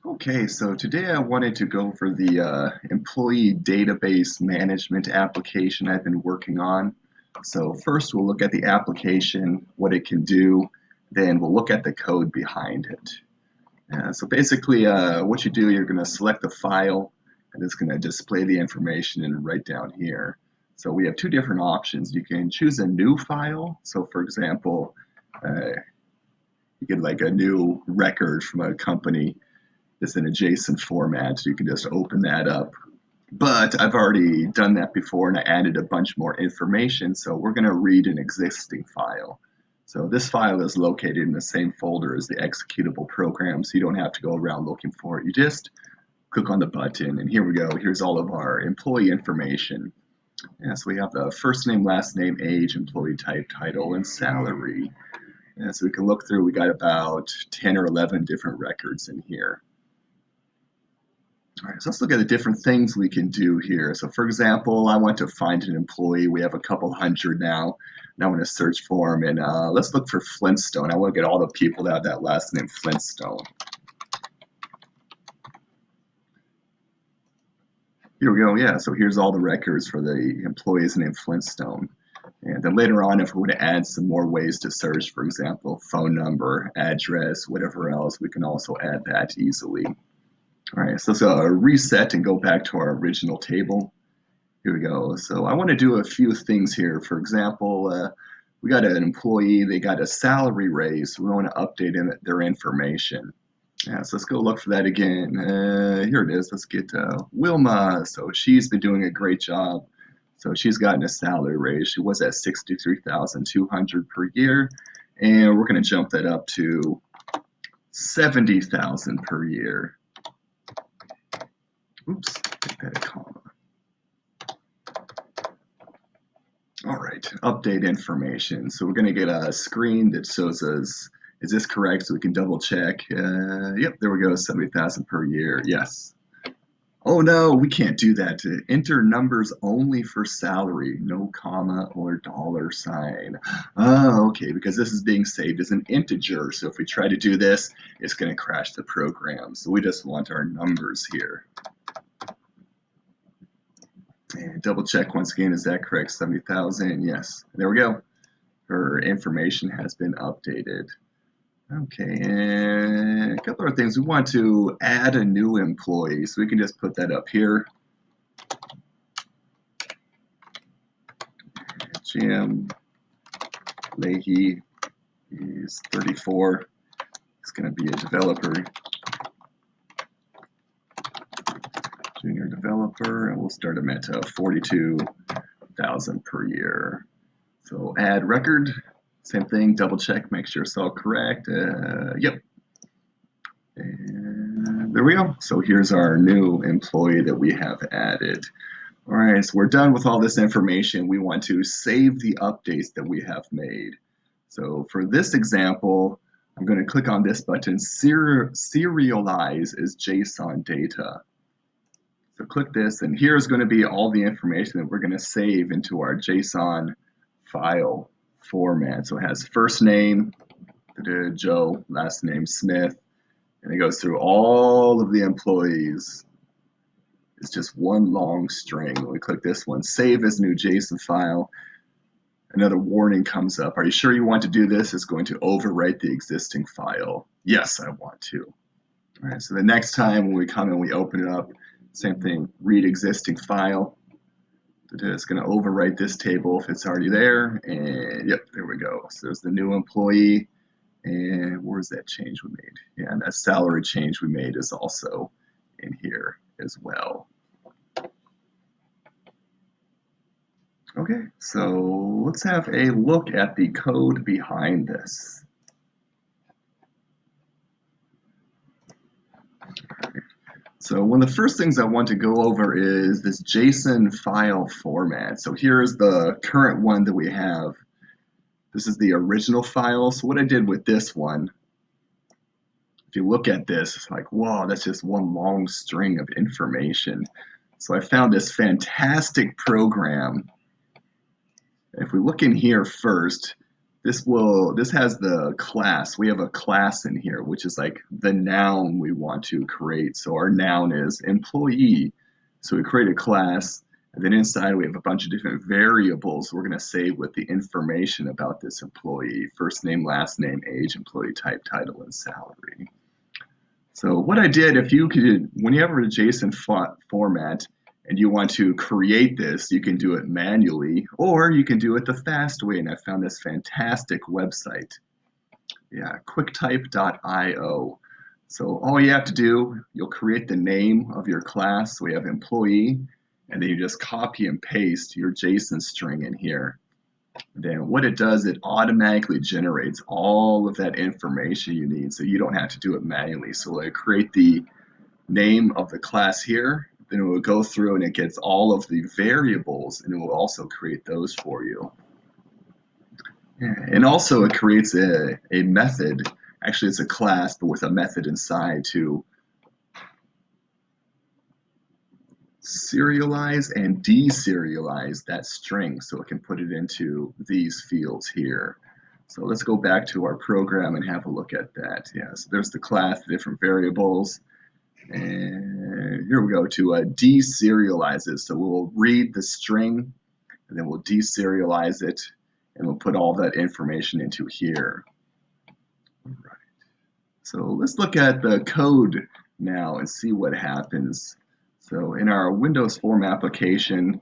Okay, so today I wanted to go over the employee database management application I've been working on. So first we'll look at the application, what it can do, then we'll look at the code behind it. So basically what you do, you're going to select the file and it's going to display the information in right down here. So we have two different options. You can choose a new file. So for example, you get like a new record from a company. It's in a JSON format, so you can just open that up. But I've already done that before and I added a bunch more information, so we're going to read an existing file. So this file is located in the same folder as the executable program, so you don't have to go around looking for it. You just click on the button, and here we go. Here's all of our employee information. So we have the first name, last name, age, employee type, title, and salary. So we can look through, we got about 10 or 11 different records in here. All right, so let's look at the different things we can do here. So for example, I want to find an employee. We have a couple hundred now, and I want to search for them. And let's look for Flintstone. I want to get all the people that have that last name Flintstone. Here we go, yeah, so here's all the records for the employees named Flintstone. And then later on, if we were to add some more ways to search, for example, phone number, address, whatever else, we can also add that easily. All right, so let's reset and go back to our original table. Here we go. So I want to do a few things here. For example, we got an employee, they got a salary raise. So we want to update their information. Yeah, so let's go look for that again. Here it is. Let's get Wilma. So she's been doing a great job. So she's gotten a salary raise. She was at 63,200 per year, and we're going to jump that up to 70,000 per year. Oops, take that a comma. All right, update information. So we're going to get a screen that shows us, is this correct? So we can double check. Yep, there we go, 70,000 per year. Yes. Oh no, we can't do that. To enter numbers only for salary, no comma or dollar sign. Oh, okay, because this is being saved as an integer. So if we try to do this, it's going to crash the program. So we just want our numbers here. And double check once again, is that correct? 70,000, yes. There we go. Her information has been updated. Okay, and a couple of things. We want to add a new employee, so we can just put that up here. Jim Leahy is 34. He's going to be a developer, junior developer, and we'll start him at 42,000 per year. So add record, same thing, double check, make sure it's all correct. Yep. And there we go. So here's our new employee that we have added. All right, so we're done with all this information. We want to save the updates that we have made. So for this example, I'm going to click on this button, serialize as JSON data. So click this, and here's going to be all the information that we're going to save into our JSON file format. So it has first name, Joe, last name Smith, and it goes through all of the employees. It's just one long string. When we click this one, save as new JSON file, another warning comes up. Are you sure you want to do this? It's going to overwrite the existing file. Yes, I want to. All right, so the next time when we come and we open it up, same thing, read existing file. It's going to overwrite this table if it's already there. And yep, there we go. So there's the new employee. And where's that change we made? Yeah, and that salary change we made is also in here as well. Okay, so let's have a look at the code behind this. So one of the first things I want to go over is this JSON file format. So here's the current one that we have. This is the original file. So what I did with this one, if you look at this, it's like, wow, that's just one long string of information. So I found this fantastic program. If we look in here first, this has the class. We have a class in here, which is like the noun we want to create. So our noun is employee. So we create a class, and then inside we have a bunch of different variables we're going to save with the information about this employee: first name, last name, age, employee type, title, and salary. So what I did, if you could, when you have a JSON format and you want to create this, you can do it manually, or you can do it the fast way. And I found this fantastic website. Yeah, quicktype.io. So all you have to do, you'll create the name of your class. So we have employee, and then you just copy and paste your JSON string in here. Then what it does, it automatically generates all of that information you need, so you don't have to do it manually. So I create the name of the class here, then it will go through and it gets all of the variables, and it will also create those for you. And also it creates a method. Actually, it's a class, but with a method inside to serialize and deserialize that string, so it can put it into these fields here. So let's go back to our program and have a look at that. Yeah, so there's the class, the different variables, and here we go to deserialize it. So we'll read the string, and then we'll deserialize it, and we'll put all that information into here. All right. So let's look at the code now and see what happens. So in our Windows Form application,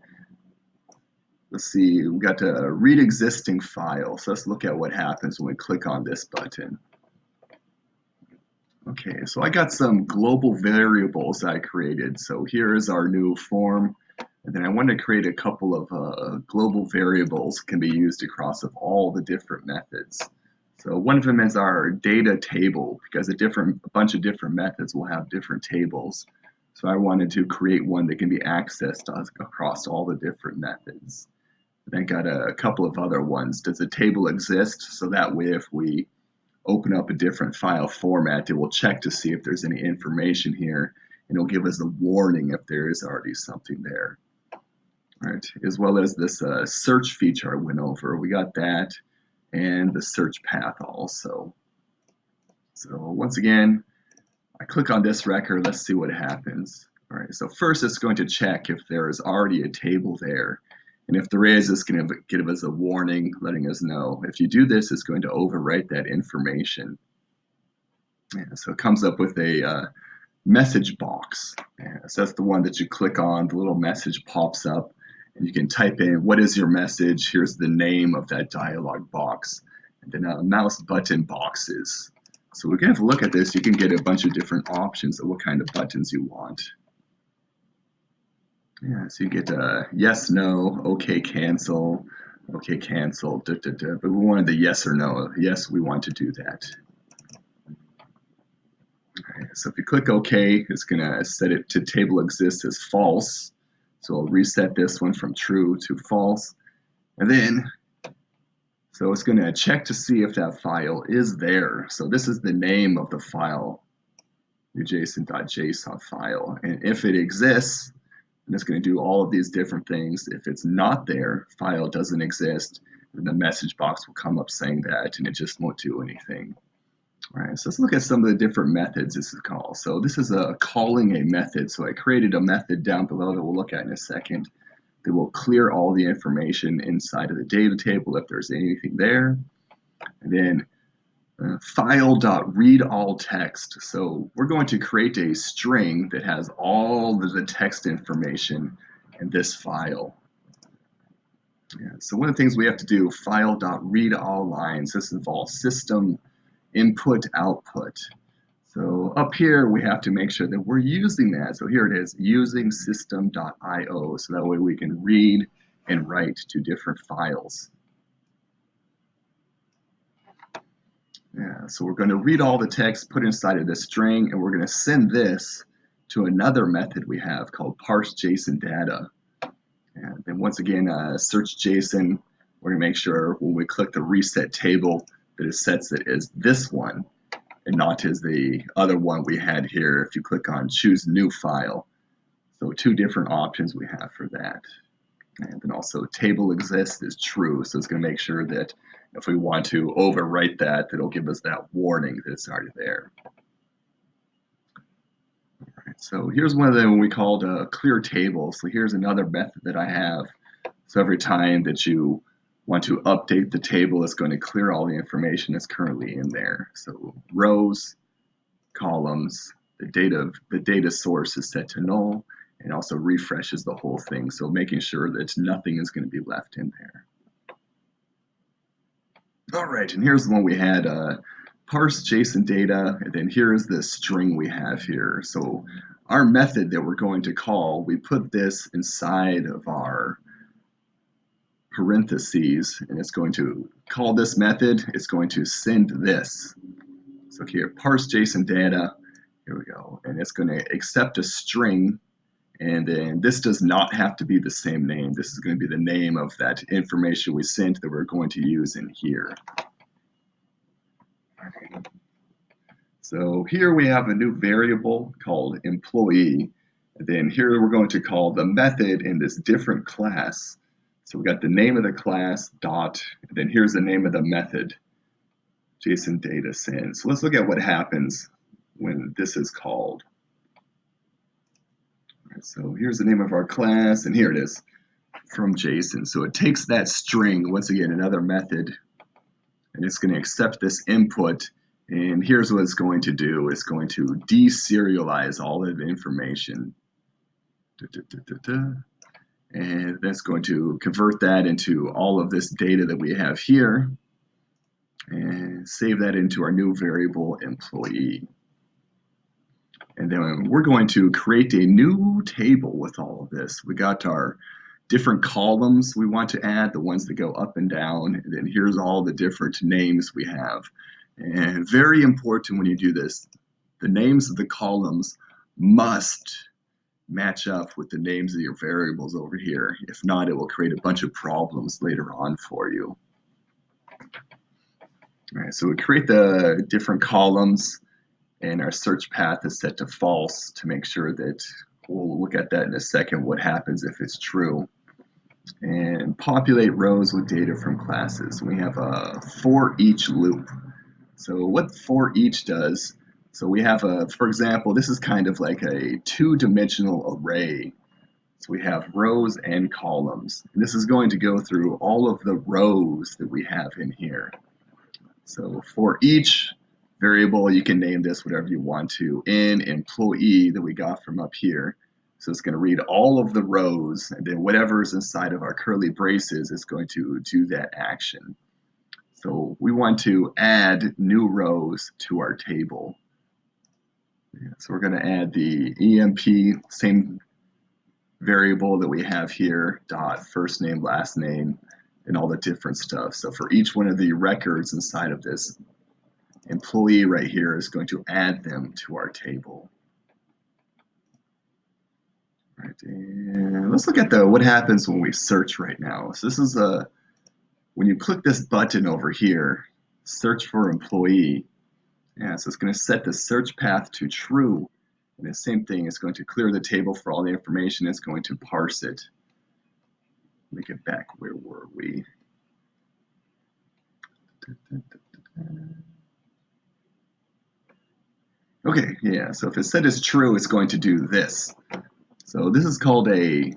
let's see, we got to read existing file. So let's look at what happens when we click on this button. Okay, so I got some global variables I created. So here is our new form. And then I want to create a couple of global variables can be used across of all the different methods. So one of them is our data table, because a bunch of different methods will have different tables. So I wanted to create one that can be accessed across all the different methods. And I got a couple of other ones. Does a table exist? So that way if we open up a different file format, it will check to see if there's any information here, and it'll give us a warning if there is already something there. All right, as well as this search feature I went over. We got that, and the search path also. So once again, I click on this record. Let's see what happens. All right, so first it's going to check if there is already a table there. And if there is, it's going to give us a warning letting us know. If you do this, it's going to overwrite that information. Yeah, so it comes up with a message box. Yeah, so that's the one that you click on. The little message pops up, and you can type in, what is your message? Here's the name of that dialog box. And then mouse button boxes. So we can have a look at this. You can get a bunch of different options of what kind of buttons you want. Yeah, so you get yes, no, okay, cancel, but we wanted the yes or no. Yes, we want to do that. Okay, so if you click OK, it's going to set it to table exists as false. So I'll reset this one from true to false. And then, so it's going to check to see if that file is there. So this is the name of the file, your json.json file. And if it exists, and it's going to do all of these different things. If it's not there, file doesn't exist, then the message box will come up saying that, and it just won't do anything. All right, so let's look at some of the different methods this is called. So this is calling a method. So I created a method down below that we'll look at in a second that will clear all the information inside of the data table if there's anything there. And then file.readAllText. So we're going to create a string that has all of the text information in this file. Yeah, so one of the things we have to do, file.readAllLines. This involves system input output. So up here we have to make sure that we're using that. So here it is, using system.io. So that way we can read and write to different files. Yeah, so we're going to read all the text put inside of this string, and we're going to send this to another method we have called parse JSON data. And then once again, search JSON. We're going to make sure when we click the reset table that it sets it as this one and not as the other one we had here if you click on choose new file. So two different options we have for that. And then also table exists is true, so it's going to make sure that If we want to overwrite that, it'll give us that warning that it's already there. Right, so here's one of them we called a clear table. So here's another method that I have. So every time that you want to update the table, it's going to clear all the information that's currently in there. So rows, columns, the data source is set to null, and also refreshes the whole thing. So making sure that nothing is going to be left in there. All right, and here's the one we had, parse JSON data, and then here's the string we have here. So our method that we're going to call, we put this inside of our parentheses, and it's going to call this method, it's going to send this. So here, parse JSON data, here we go, and it's going to accept a string, and then this does not have to be the same name. This is going to be the name of that information we sent that we're going to use in here. So here we have a new variable called employee, and then here we're going to call the method in this different class. So we got the name of the class, dot, and then here's the name of the method, JSON data send. So let's look at what happens when this is called. Right, so here's the name of our class, and here it is from JSON. So it takes that string, once again, another method, and it's going to accept this input. And here's what it's going to do. It's going to deserialize all of the information. And that's going to convert that into all of this data that we have here and save that into our new variable employee. And then we're going to create a new table with all of this. We got our different columns we want to add, the ones that go up and down. And then here's all the different names we have. And very important when you do this, the names of the columns must match up with the names of your variables over here. If not, it will create a bunch of problems later on for you. All right, so we create the different columns, and our search path is set to false to make sure that, we'll look at that in a second, what happens if it's true. And populate rows with data from classes. We have a for each loop. So what for each does, so we have a, for example, this is kind of like a two-dimensional array. So we have rows and columns. And this is going to go through all of the rows that we have in here. So for each variable, you can name this whatever you want to. In employee that we got from up here. So it's going to read all of the rows, and then whatever's inside of our curly braces is going to do that action. So we want to add new rows to our table. So we're going to add the EMP, same variable that we have here, dot first name, last name, and all the different stuff. So for each one of the records inside of this employee right here is going to add them to our table. Right, and let's look at what happens when we search right now. So this is when you click this button over here, search for employee. Yeah, so it's going to set the search path to true. And the same thing, it's going to clear the table for all the information. It's going to parse it. Let me get back. Where were we? Okay, yeah, so if it's set as true, it's going to do this. So this is called a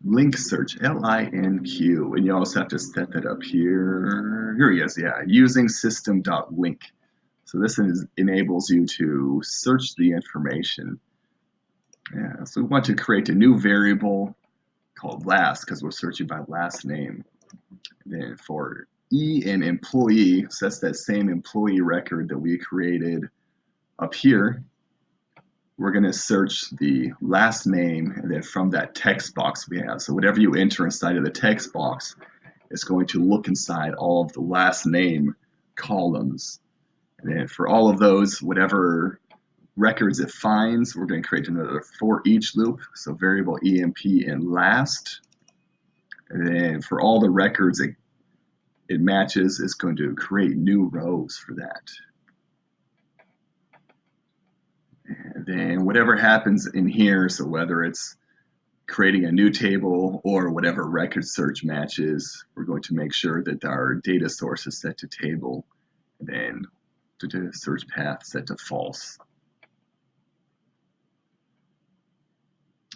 Linq search, L-I-N-Q, and you also have to set that up here. Here he is, yeah, using system.linq. So this enables you to search the information. Yeah, so we want to create a new variable called last because we're searching by last name. And then for E in employee, so that's that same employee record that we created up here. We're going to search the last name, and then from that text box we have. So whatever you enter inside of the text box, it's going to look inside all of the last name columns. And then for all of those, whatever records it finds, we're going to create another for each loop. So variable EMP in last. And then for all the records it matches, it's going to create new rows for that. And then whatever happens in here, so whether it's creating a new table or whatever record search matches, we're going to make sure that our data source is set to table, and then the search path set to false.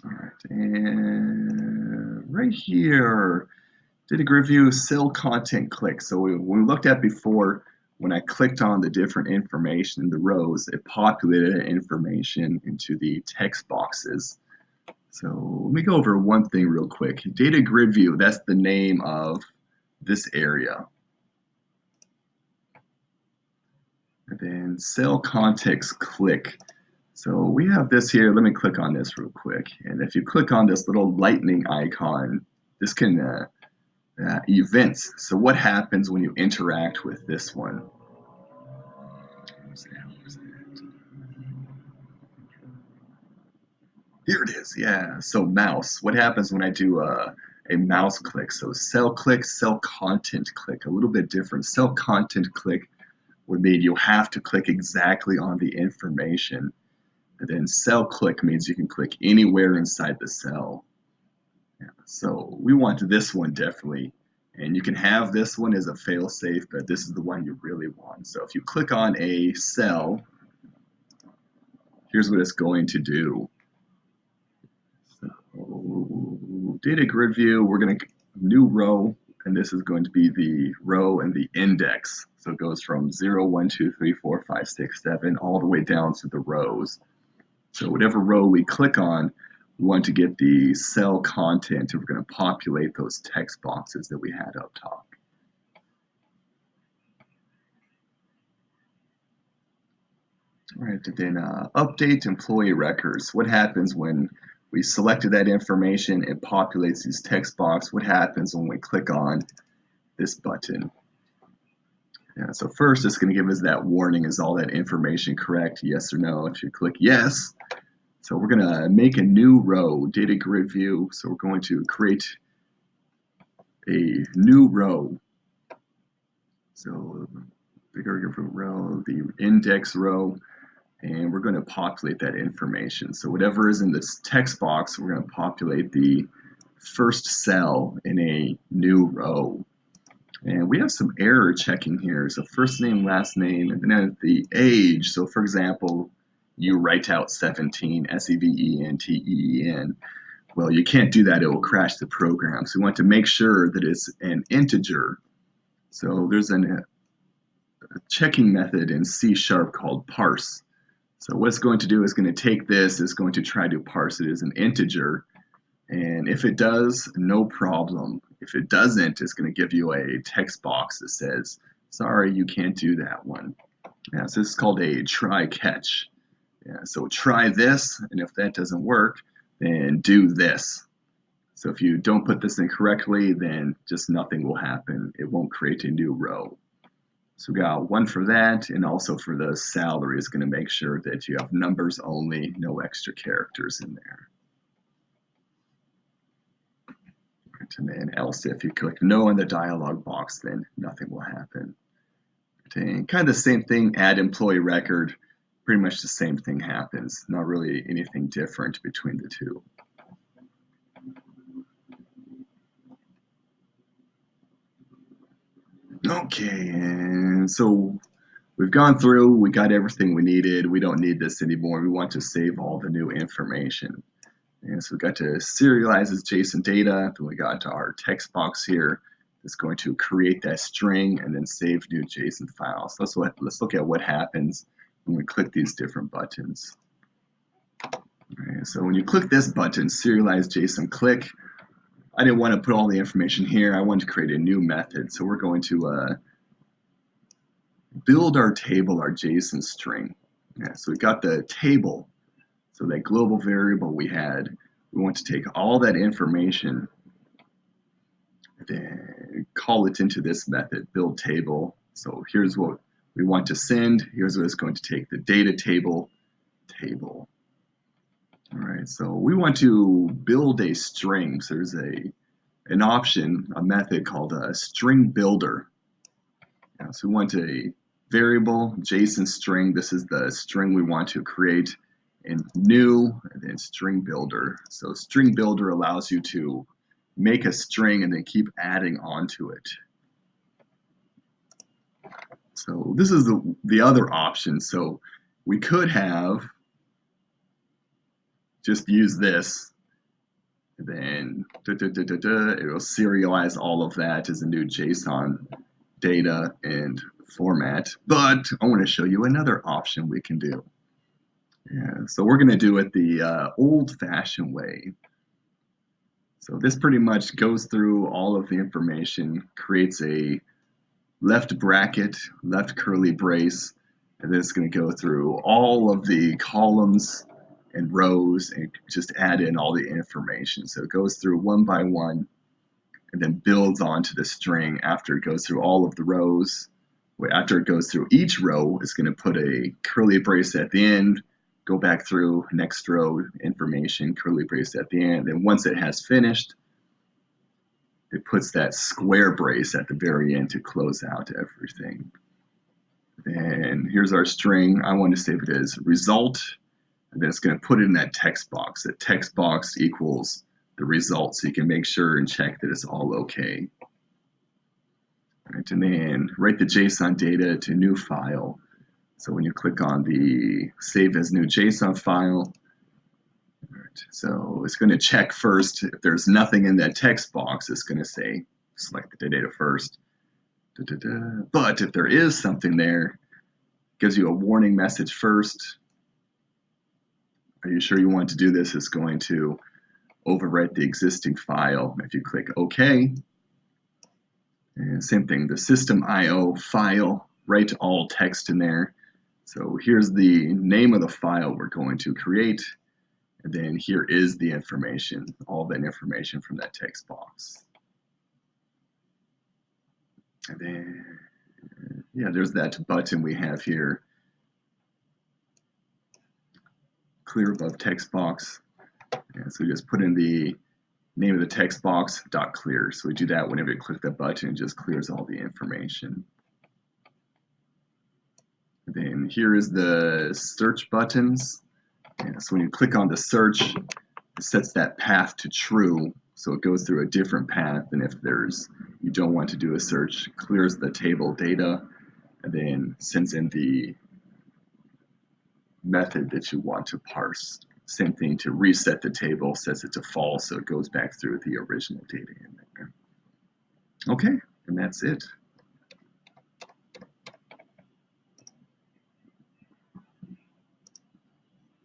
All right, and right here, data grid view, cell content click. So when we looked at before, when I clicked on the different information in the rows, it populated information into the text boxes. So let me go over one thing real quick. Data grid view, that's the name of this area. And then cell context click. So we have this here. Let me click on this real quick. And if you click on this little lightning icon, this can events. So what happens when you interact with this one? Here it is. Yeah. So mouse. What happens when I do a mouse click? So cell click, cell content click. A little bit different. Cell content click would mean you have to click exactly on the information. And then cell click means you can click anywhere inside the cell. Yeah. So we want this one definitely. And you can have this one as a fail-safe, but this is the one you really want. So if you click on a cell, here's what it's going to do. So data grid view, we're going to new row, and this is going to be the row and the index. So it goes from 0, 1, 2, 3, 4, 5, 6, 7, all the way down to the rows. So whatever row we click on, we want to get the cell content, and we're going to populate those text boxes that we had up top. All right, and then update employee records. What happens when we selected that information? It populates these text boxes. What happens when we click on this button? Yeah, so first it's going to give us that warning. Is all that information correct? Yes or no? If you click yes, so we're going to make a new row, data grid view. So we're going to create a new row. So bigger different row, the index row, and we're going to populate that information. So whatever is in this text box, we're going to populate the first cell in a new row. And we have some error checking here. So first name, last name, and then the age. So for example, you write out 17, S-E-V-E-N-T-E-E-N. Well, you can't do that. It will crash the program. So we want to make sure that it's an integer. So there's a checking method in C# called parse. So what it's going to do is going to take this, it's going to try to parse it as an integer. And if it does, no problem. If it doesn't, it's going to give you a text box that says, sorry, you can't do that one. Yeah, so this is called a try catch. Yeah, so try this, and if that doesn't work, then do this. So if you don't put this in correctly, then just nothing will happen. It won't create a new row. So we got one for that, and also for the salary is going to make sure that you have numbers only, no extra characters in there. And then else, if you click no in the dialog box, then nothing will happen. And kind of the same thing, add employee record, pretty much the same thing happens. Not really anything different between the two. Okay, and so we've gone through, we got everything we needed. We don't need this anymore. We want to save all the new information. And so we got to serialize this JSON data. Then we got to our text box here. It's going to create that string and then save new JSON files. Let's look at what happens when we click these different buttons. Okay, so when you click this button, serialize JSON click, I didn't want to put all the information here. I wanted to create a new method. So we're going to build our table, our JSON string. Yeah, so we got the table. So that global variable we had, we want to take all that information and then call it into this method, build table. So here's what we want to send. Here's what it's going to take, the data table. All right, so we want to build a string. So there's an option, a method called a string builder. Yeah, so we want a variable, JSON string. This is the string we want to create. and new, and then string builder. So string builder allows you to make a string and then keep adding onto it. So this is the other option. So we could have just used this, and then it will serialize all of that as a new JSON data and format. But I want to show you another option we can do. Yeah, so we're going to do it the old-fashioned way. So this pretty much goes through all of the information, creates a left bracket, left curly brace, and then it's going to go through all of the columns and rows and just add in all the information. So it goes through one by one and then builds onto the string after it goes through all of the rows. After it goes through each row, it's going to put a curly brace at the end, go back through next row information, curly brace at the end. And once it has finished, it puts that square brace at the very end to close out everything. And here's our string. I want to save it as result. And then it's going to put it in that text box. That text box equals the result, so you can make sure and check that it's all okay. Right, and then write the JSON data to new file. So when you click on the save as new JSON file, right, so it's going to check first. If there's nothing in that text box, it's going to say select the data first. But if there is something there, it gives you a warning message first. Are you sure you want to do this? It's going to overwrite the existing file. If you click OK, and same thing, the system IO file, write all text in there. So here's the name of the file we're going to create, and then here is the information, all that information from that text box. And then, yeah, there's that button we have here, clear above text box. And so we just put in the name of the text box, .clear. So we do that whenever you click that button, it just clears all the information. And then here is the search buttons. And so when you click on the search, it sets that path to true. So it goes through a different path than if you don't want to do a search, clears the table data, and then sends in the method that you want to parse. Same thing to reset the table, sets it to false, so it goes back through the original data in there. Okay, and that's it.